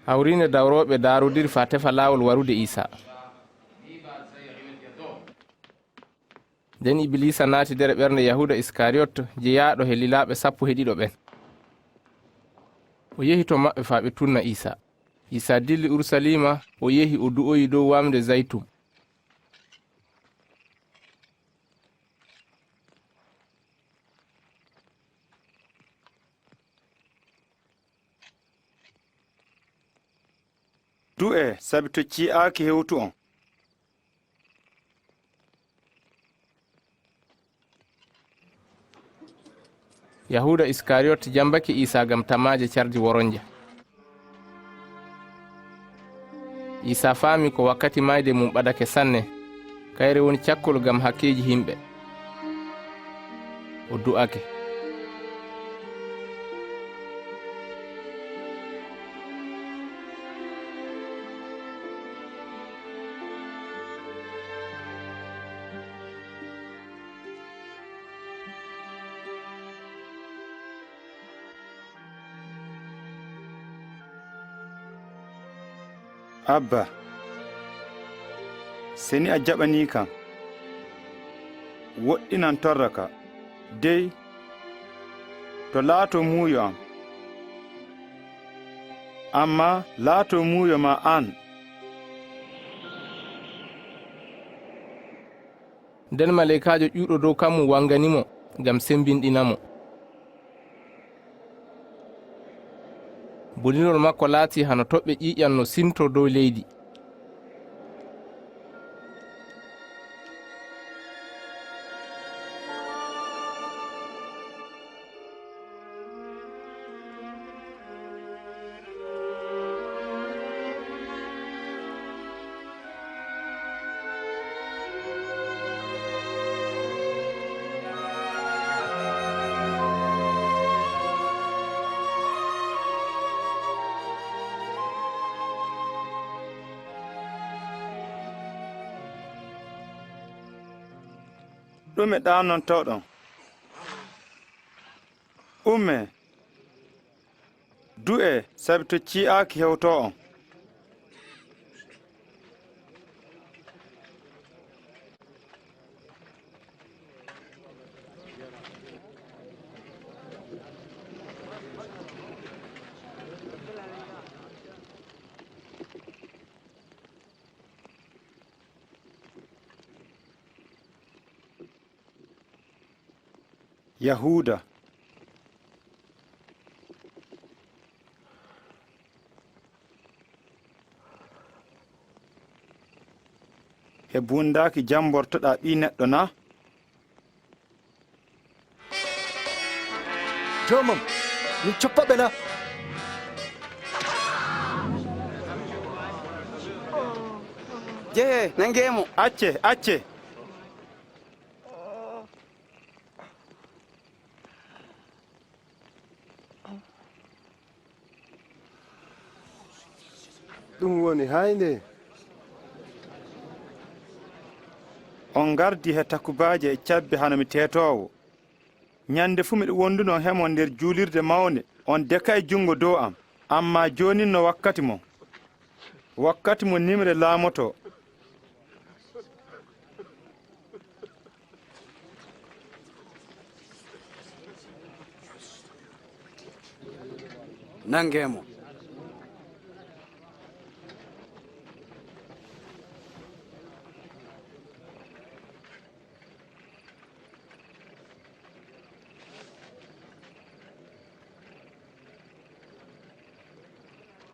hawrine dawroɓe daarodiri fa tefa laawol warude Iisa. nden Iblisa naati nder ɓernde Yahuda Iskariot jeyaaɗo he lilaaɓe 12 ɓen. o yehi to maɓɓe faa ɓe tunna Iisa. Iisa dilli Urusalima, o yehi o du'oyi dow waamnde Jaytun. du'e sabi to ci'aaki hewtu on. Yahuda Iskariot jambaki Iisa gam tamaje cardi woronja. Iisa faami ko wakkati mayde mum ɓadake sanne, kayre woni cakkol gam hakkeji himɓe. O du'ake. Abba, seni a jaɓani kam, woɗɗinan torra ka, dey to laato muuyo am, amma laato muuyo ma an. nden maleykajo ƴuuɗo dow kammu wanganimo gam sembinɗinamo. bolinol makko laati hano toɓɓe ƴiƴan no sinto dow leydi. ɗume ɗanontoɗon? umme du'e sabi to ci'aaki hewto on. Yahuda, e bundaaki jambortoɗa ɓi neɗɗo na? jomam min coppaɓe na. jehe nangemo. Acce. ɗum woni hayde. on gardi he takubaje e cabbe hano mi tetowo. nyande fu miɗo wonduno hemo nder juulirde mawne, on deka e jungo dow am, amma joni no wakkati mo nimre laamoto. nangemo.